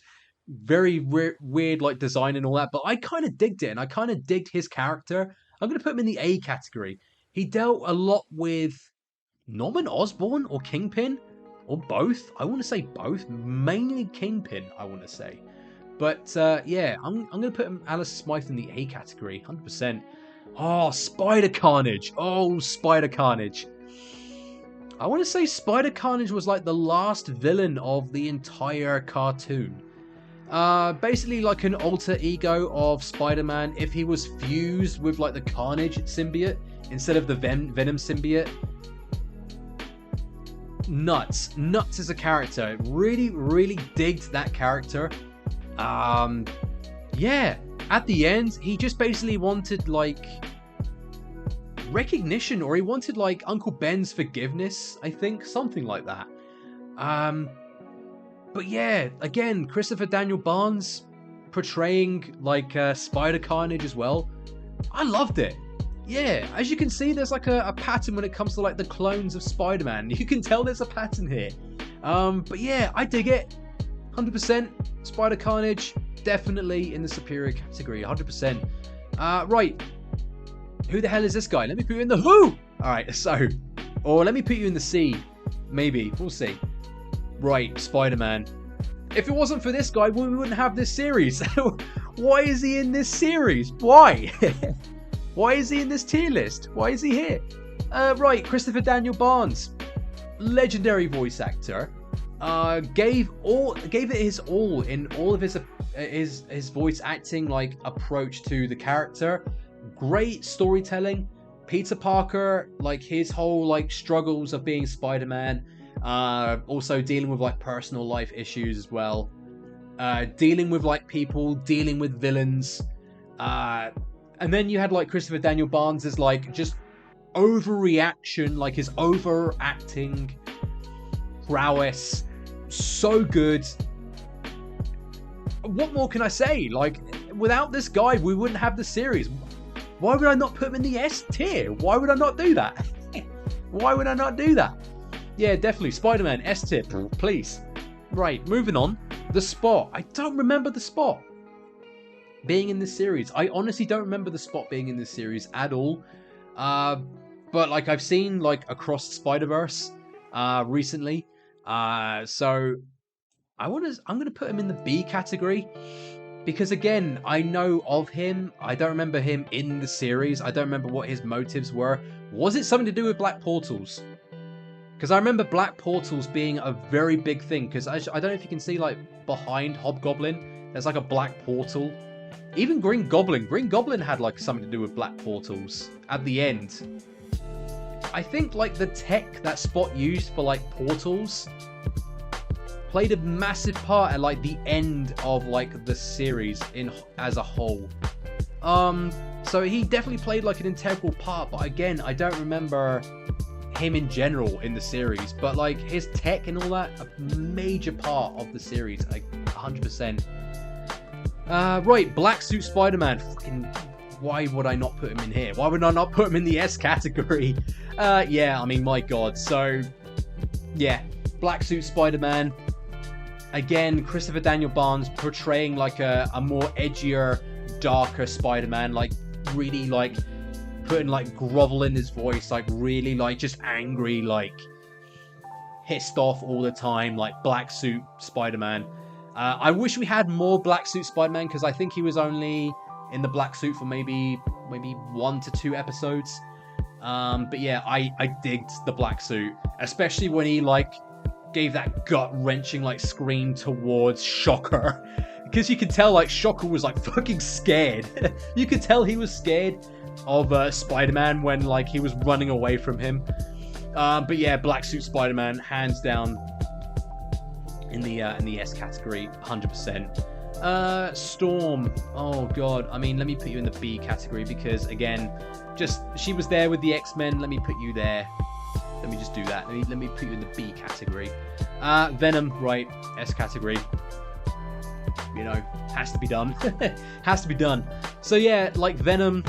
weird like design and all that, but I kind of digged it, and I kind of digged his character. I'm gonna put him in the A category. He dealt a lot with Norman Osborn or Kingpin, or both. I want to say both, mainly Kingpin, I want to say. But yeah, I'm going to put Alistair Smythe in the A category, 100%. Oh, Spider Carnage. Oh, Spider Carnage. I want to say Spider Carnage was like the last villain of the entire cartoon. Basically like an alter ego of Spider-Man if he was fused with like the Carnage symbiote instead of the Venom symbiote. Nuts as a character. Really digged that character. Yeah, at the end he just basically wanted like recognition, or he wanted like Uncle Ben's forgiveness, I think, something like that. But yeah, again, Christopher Daniel Barnes portraying like Spider Carnage as well. I loved it. Yeah, as you can see, there's like a pattern when it comes to like the clones of Spider-Man. You can tell there's a pattern here. But yeah, I dig it. 100%. Spider Carnage, definitely in the superior category. 100%. Right. Who the hell is this guy? Let me put you in the Who! Alright, so. Or let me put you in the C. Maybe. We'll see. Right, Spider-Man. If it wasn't for this guy, we wouldn't have this series. Why is he in this series? Why? Why is he in this tier list? Why is he here? Right, Christopher Daniel Barnes, legendary voice actor, gave it his all in all of his voice acting like approach to the character. Great storytelling. Peter Parker, like his whole like struggles of being Spider-Man, also dealing with like personal life issues as well, dealing with like people, dealing with villains. And then you had like Christopher Daniel Barnes' like just overreaction, like his overacting prowess. So good. What more can I say? Like, without this guy, we wouldn't have the series. Why would I not put him in the S tier? Why would I not do that? Why would I not do that? Yeah, definitely. Spider-Man, S tier, please. Right, moving on. The Spot. I don't remember the Spot being in this series. I honestly don't remember the Spot being in this series at all. But like I've seen like across Spider-Verse recently. So I'm gonna put him in the B category. Because again, I know of him. I don't remember him in the series. I don't remember what his motives were. Was it something to do with Black Portals? Because I remember Black Portals being a very big thing. Because I don't know if you can see like behind Hobgoblin, there's like a Black Portal. Even Green Goblin had like something to do with Black Portals at the end. I think like the tech that Spot used for like portals played a massive part at like the end of like the series as a whole. So he definitely played like an integral part, but again, I don't remember him in general in the series, but like his tech and all that, a major part of the series, like 100%. Right, Black Suit Spider-Man. Fucking, why would I not put him in here? Why would I not put him in the S category? Yeah, I mean, my god. So, yeah, Black Suit Spider-Man. Again, Christopher Daniel Barnes portraying like a more edgier, darker Spider-Man, like really like putting like grovel in his voice, like really like just angry, like pissed off all the time, like Black Suit Spider-Man. I wish we had more Black Suit Spider-Man, because I think he was only in the black suit for maybe 1 to 2 episodes. But yeah, I digged the black suit, especially when he like gave that gut-wrenching like scream towards Shocker, because you could tell like Shocker was like fucking scared. You could tell he was scared of Spider-Man when like he was running away from him. But yeah, Black Suit Spider-Man, hands down in the S category, 100%. Storm, oh god, I mean, let me put you in the B category, because again, just she was there with the X-Men. Let me put you there. Let me just do that. Let me put you in the B category. Venom, right, S category. You know, has to be done. Has to be done. So yeah, like Venom,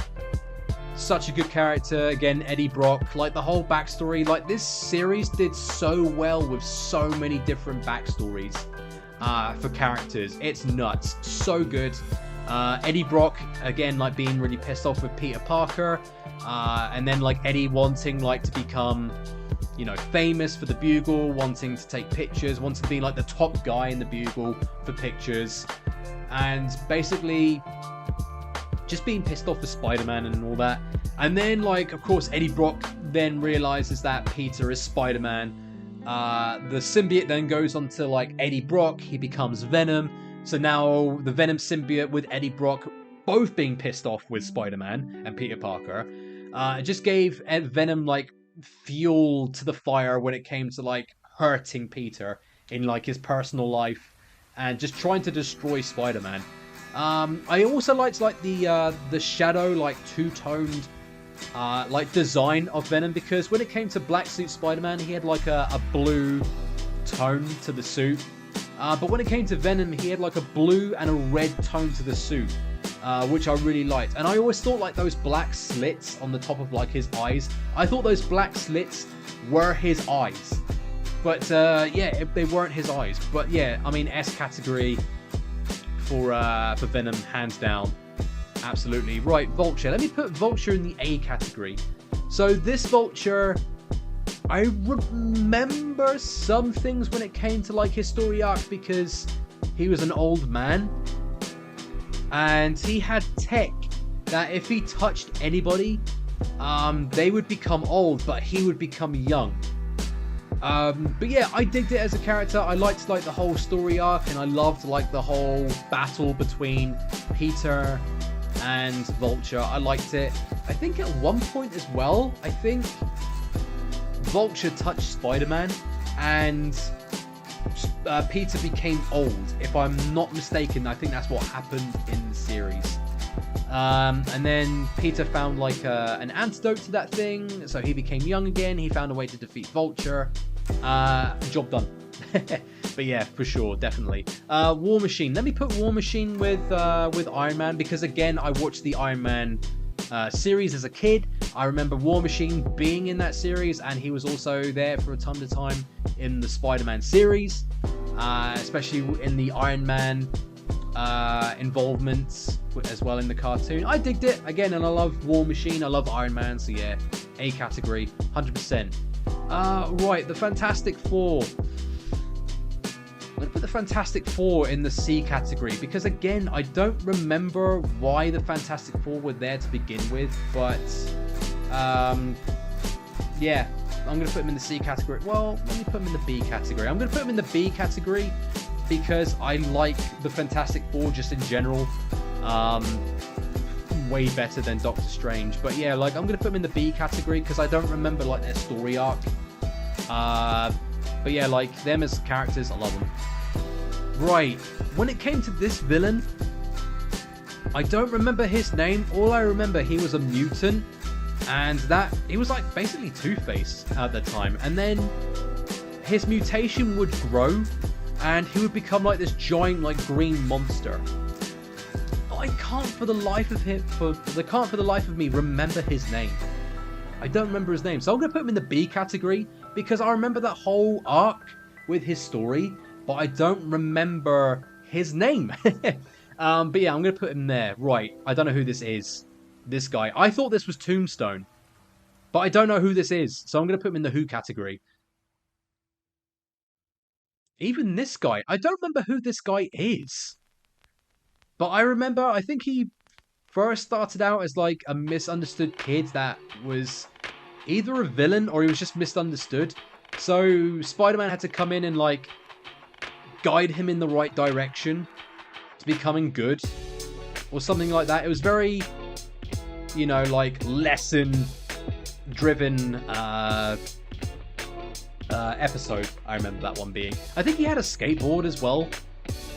such a good character. Again, Eddie Brock, like the whole backstory. Like this series did so well with so many different backstories for characters. It's nuts. So good. Eddie Brock, again, like being really pissed off with Peter Parker. And then like Eddie wanting like to become, you know, famous for the Bugle, wanting to take pictures, wanting to be like the top guy in the Bugle for pictures. And basically just being pissed off for Spider-Man and all that. And then, like, of course, Eddie Brock then realizes that Peter is Spider-Man. The symbiote then goes on to, like, Eddie Brock. He becomes Venom. So now the Venom symbiote with Eddie Brock both being pissed off with Spider-Man and Peter Parker. It just gave Venom, like, fuel to the fire when it came to, like, hurting Peter in, like, his personal life and just trying to destroy Spider-Man. I also liked like the shadow, like two-toned like design of Venom, because when it came to Black Suit Spider-Man, he had like a blue tone to the suit, but when it came to Venom, he had like a blue and a red tone to the suit, which I really liked. And I always thought like those black slits on the top of like his eyes, I thought those black slits were his eyes, but yeah, they weren't his eyes. But yeah, I mean, S category for Venom, hands down. Absolutely. Right, Vulture. Let me put Vulture in the A category. So this Vulture, I remember some things when it came to like his story arc, because he was an old man and he had tech that if he touched anybody, they would become old, but he would become young. But yeah, I digged it as a character. I liked like the whole story arc, and I loved like the whole battle between Peter and Vulture. I liked it. I think at one point as well, I think Vulture touched Spider-Man and Peter became old. If I'm not mistaken, I think that's what happened in the series. And then Peter found like an antidote to that thing, so he became young again. He found a way to defeat Vulture. Job done. But yeah, for sure, definitely. War Machine. Let me put War Machine with Iron Man, because again, I watched the Iron Man series as a kid. I remember War Machine being in that series, and he was also there for a ton of time in the Spider-Man series, especially in the Iron Man involvement as well in the cartoon. I digged it again, and I love War Machine. I love Iron Man, so yeah, A category, 100%. Right, the Fantastic Four. I'm going to put the Fantastic Four in the C category, because again, I don't remember why the Fantastic Four were there to begin with, but yeah, I'm going to put them in the C category. Well, let me put them in the B category. I'm going to put them in the B category because I like the Fantastic Four just in general. way better than Doctor Strange. But yeah, like, I'm going to put him in the B category because I don't remember, like, their story arc. But yeah, like, them as characters, I love them. Right, when it came to this villain, I don't remember his name. All I remember, he was a mutant, and that he was like basically Two-Face at the time. And then his mutation would grow, and he would become like this giant, like, green monster. But I can't for the life of me remember his name. I don't remember his name, so I'm gonna put him in the B category because I remember that whole arc with his story, but I don't remember his name. But yeah, I'm going to put him there. Right, I don't know who this is. This guy. I thought this was Tombstone, but I don't know who this is, so I'm going to put him in the Who category. Even this guy. I don't remember who this guy is. But I remember, I think he first started out as like a misunderstood kid that was either a villain or he was just misunderstood. So Spider-Man had to come in and like guide him in the right direction to becoming good or something like that. It was very, you know, like lesson driven episode. I remember that one being. I think he had a skateboard as well.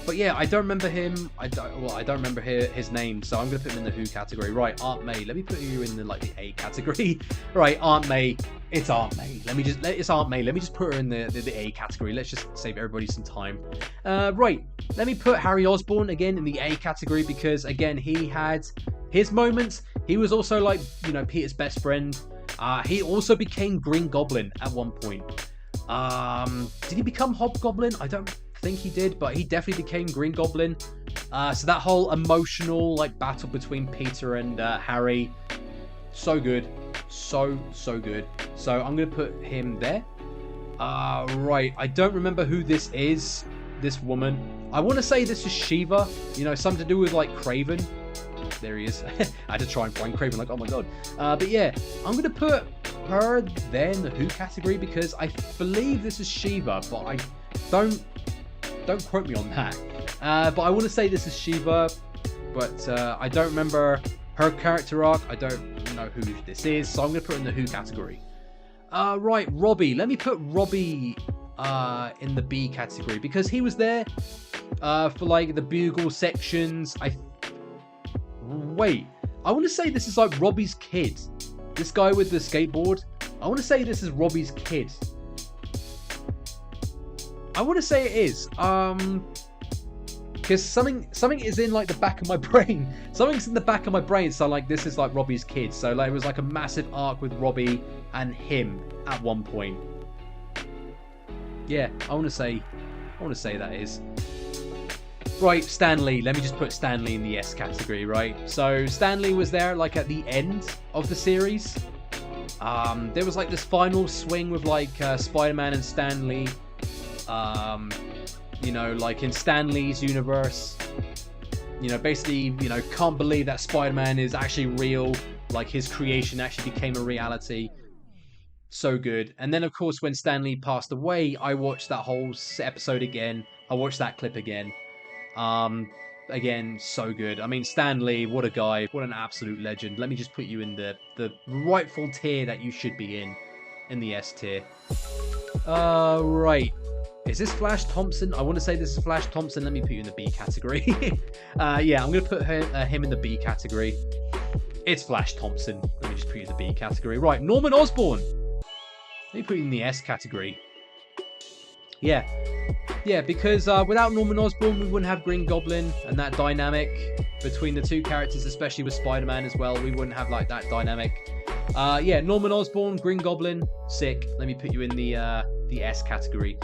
But yeah, I don't remember him. I don't remember his name, so I'm gonna put him in the Who category. Right, Aunt May. Let me put you in the the A category. Right, Aunt May. It's Aunt May. It's Aunt May. Let me just put her in the A category. Let's just save everybody some time. Right, let me put Harry Osborn again in the A category because again he had his moments. He was also like, you know, Peter's best friend. He also became Green Goblin at one point. Did he become Hobgoblin? I don't think he did, but he definitely became Green Goblin. So that whole emotional like battle between Peter and Harry, so good, so good. So I'm gonna put him there. Right, I don't remember who this is. This woman. I want to say this is Shiva. You know, something to do with like Craven. There he is. I had to try and find Craven. Like, oh my god. But yeah, I'm gonna put her there in the Who category because I believe this is Shiva, but I don't quote me on that. But I want to say this is Shiva, but I don't remember her character arc. I don't know who this is, so I'm going to put her in the Who category. Right, Robbie. Let me put Robbie in the B category because he was there for like the Bugle sections. Wait, I want to say this is like Robbie's kid. This guy with the skateboard. I want to say this is Robbie's kid. I want to say it is, because something is in like the back of my brain. Something's in the back of my brain, so like this is like Robbie's kid. So like it was like a massive arc with Robbie and him at one point. Yeah, I want to say that is. Right, Stan Lee. Let me just put Stan Lee in the S category, right? So Stan Lee was there like at the end of the series. There was like this final swing with like Spider-Man and Stan Lee. You know, like in Stan Lee's universe, you know, basically, you know, can't believe that Spider-Man is actually real, like his creation actually became a reality. So good. And then of course when Stan Lee passed away, I watched that whole episode again. I watched that clip again. Again, so good. I mean, Stan Lee, what a guy, what an absolute legend. Let me just put you in the rightful tier that you should be in the S tier. Right. Is this Flash Thompson? I want to say this is Flash Thompson. Let me put you in the B category. Yeah, I'm going to put him in the B category. It's Flash Thompson. Let me just put you in the B category. Right, Norman Osborn. Let me put you in the S category. Yeah. Yeah, because without Norman Osborn, we wouldn't have Green Goblin and that dynamic between the two characters, especially with Spider-Man as well. We wouldn't have like that dynamic. Yeah, Norman Osborn, Green Goblin, sick. Let me put you in the S category.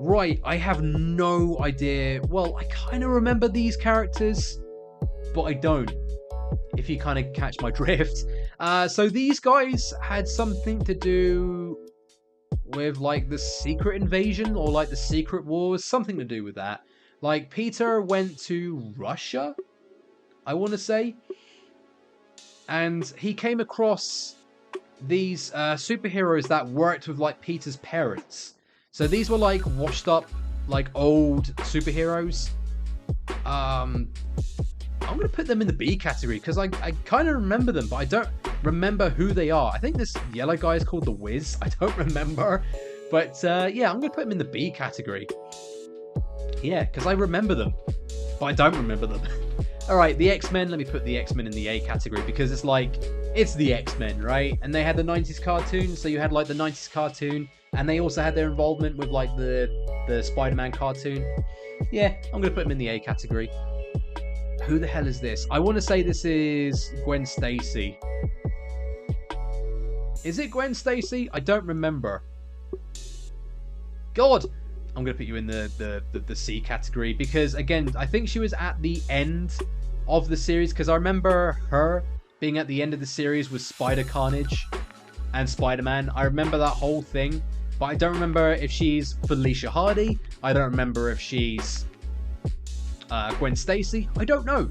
Right, I have no idea. Well, I kind of remember these characters, but I don't, if you kind of catch my drift. So these guys had something to do with like the Secret Invasion or like the Secret Wars, something to do with that. Like Peter went to Russia, I want to say, and he came across these superheroes that worked with like Peter's parents. So these were like washed up, like old superheroes. I I'm going to put them in the B category because I kind of remember them, but I don't remember who they are. I think this yellow guy is called the Wiz. I don't remember. But yeah, I'm going to put them in the B category. Yeah, because I remember them, but I don't remember them. All right, the X-Men. Let me put the X-Men in the A category because it's like, it's the X-Men, right? And they had the 90s cartoon, so you had like the 90s cartoon, and they also had their involvement with like the Spider-Man cartoon. Yeah, I'm going to put them in the A category. Who the hell is this? I want to say this is Gwen Stacy. Is it Gwen Stacy? I don't remember. God, I'm going to put you in the C category because, again, I think she was at the end of the series because I remember her being at the end of the series with Spider-Carnage and Spider-Man. I remember that whole thing, but I don't remember if she's Felicia Hardy. I don't remember if she's Gwen Stacy. I don't know.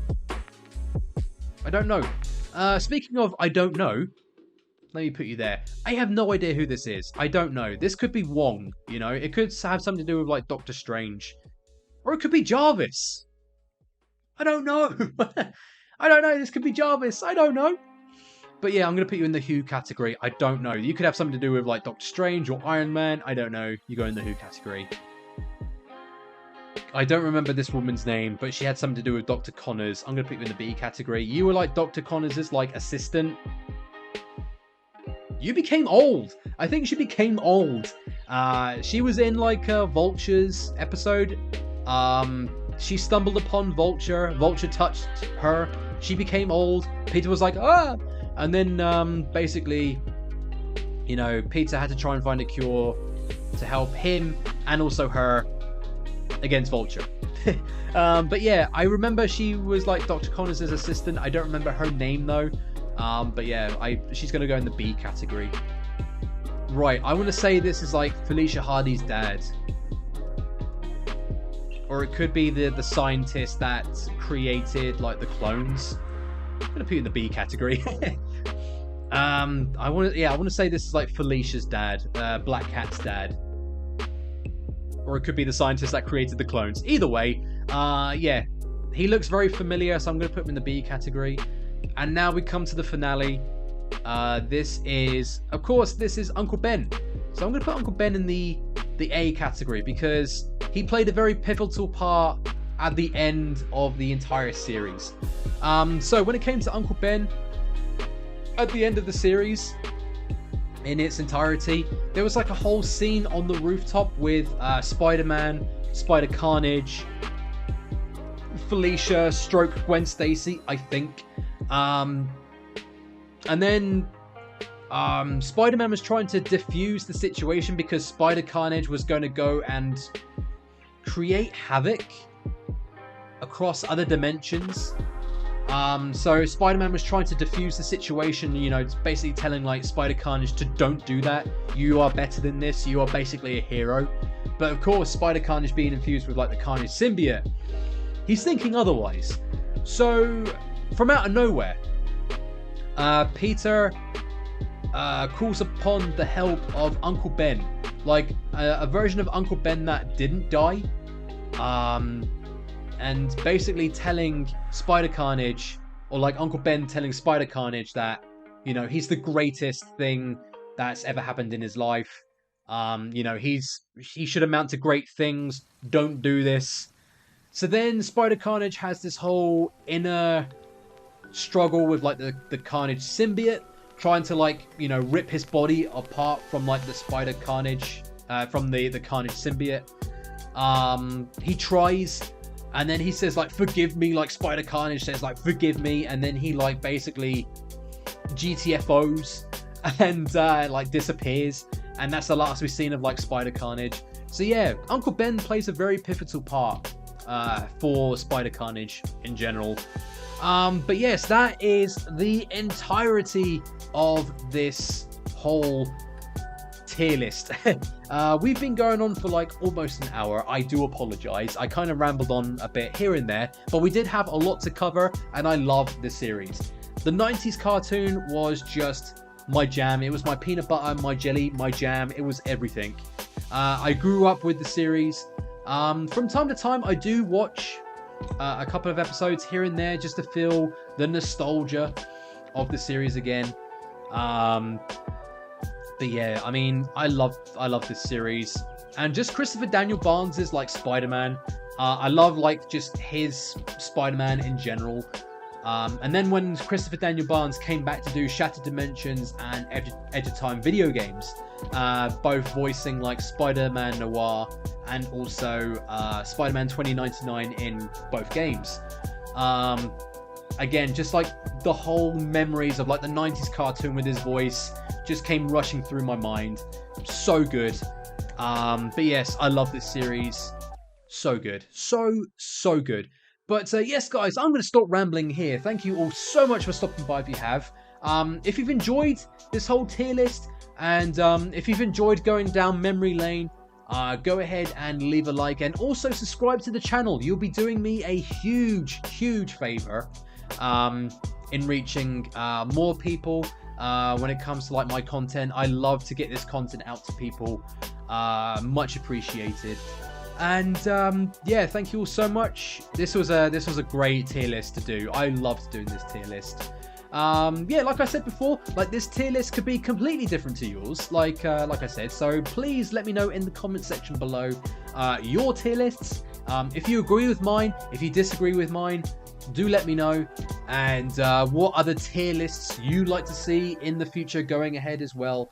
Speaking of I don't know, let me put you there. I have no idea who this is. I don't know. This could be Wong, you know. It could have something to do with like Doctor Strange. Or it could be Jarvis. I don't know. I don't know. This could be Jarvis. I don't know. But yeah, I'm going to put you in the Who category. I don't know. You could have something to do with like Doctor Strange or Iron Man. I don't know. You go in the Who category. I don't remember this woman's name, but she had something to do with Dr. Connors. I'm going to put you in the B category. You were like Dr. Connors' like assistant. You became old. I think she became old. She was in like a Vulture's episode. She stumbled upon Vulture. Vulture touched her. She became old. Peter was like, ah! And then basically, you know, Peter had to try and find a cure to help him and also her against Vulture. But yeah, I remember she was like Dr. Connors' assistant. I don't remember her name though. But yeah, she's going to go in the B category. Right, I want to say this is like Felicia Hardy's dad. Or it could be the scientist that created like the clones. I'm going to put you in the B category. I want to say this is like Felicia's dad, Black Cat's dad. Or it could be the scientist that created the clones. Either way, yeah, he looks very familiar, so I'm going to put him in the B category. And now we come to the finale. This is Uncle Ben. So I'm going to put Uncle Ben in the A category because he played a very pivotal part at the end of the entire series. So when it came to Uncle Ben, at the end of the series, in its entirety, there was like a whole scene on the rooftop with Spider-Man, Spider-Carnage, Felicia, Gwen Stacy, I think. And then Spider-Man was trying to defuse the situation because Spider-Carnage was going to go and create havoc across other dimensions. So Spider-Man was trying to defuse the situation, you know, basically telling like Spider-Carnage to don't do that. You are better than this. You are basically a hero. But of course, Spider-Carnage being infused with like the Carnage symbiote, he's thinking otherwise. So from out of nowhere, Peter calls upon the help of Uncle Ben, like a version of Uncle Ben that didn't die, and basically telling Spider-Carnage, or like Uncle Ben telling Spider-Carnage that, you know, he's the greatest thing that's ever happened in his life. You know, he should amount to great things. Don't do this. So then Spider-Carnage has this whole inner struggle with like the Carnage symbiote, trying to like, you know, rip his body apart from like the Spider-Carnage, from the Carnage symbiote. He tries, and then he says like, forgive me, like Spider-Carnage says like, forgive me, and then he like basically GTFOs and like disappears, and that's the last we've seen of like Spider-Carnage. So yeah, Uncle Ben plays a very pivotal part for Spider-Carnage in general. But yes, that is the entirety of this whole tier list. We've been going on for like almost an hour. I do apologize. I kind of rambled on a bit here and there, but we did have a lot to cover, and I love the series. The 90s cartoon was just my jam. It was my peanut butter, my jelly, my jam. It was everything. I grew up with the series. From time to time, I do watch a couple of episodes here and there just to feel the nostalgia of the series again. But yeah, I mean, I love this series, and just Christopher Daniel Barnes is like Spider-Man. I love like just his Spider-Man in general. And then when Christopher Daniel Barnes came back to do Shattered Dimensions and Edge of Time video games, both voicing like Spider-Man Noir and also Spider-Man 2099 in both games. Again, just like the whole memories of like the 90s cartoon with his voice just came rushing through my mind. So good. But yes, I love this series. So good. So good. But yes, guys, I'm going to stop rambling here. Thank you all so much for stopping by if you have. If you've enjoyed this whole tier list, and if you've enjoyed going down memory lane, go ahead and leave a like, and also subscribe to the channel. You'll be doing me a huge favor in reaching more people when it comes to like my content. I love to get this content out to people. Much appreciated. And yeah, thank you all so much. This was a great tier list to do. I loved doing this tier list. Yeah, like I said before, like this tier list could be completely different to yours, like I said. So please let me know in the comment section below your tier lists. If you agree with mine, if you disagree with mine, do let me know. And what other tier lists you'd like to see in the future going ahead as well.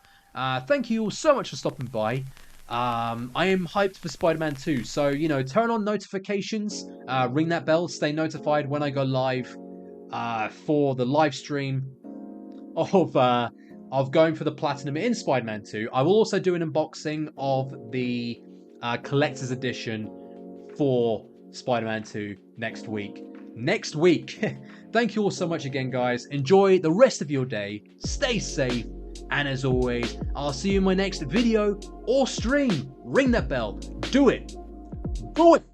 Thank you all so much for stopping by. I am hyped for Spider-Man 2, so, you know, turn on notifications, ring that bell, stay notified when I go live for the live stream of going for the Platinum in Spider-Man 2. I will also do an unboxing of the Collector's Edition for Spider-Man 2 next week. Thank you all so much again, guys. Enjoy the rest of your day. Stay safe. And as always, I'll see you in my next video or stream. Ring that bell. Do it. Do it.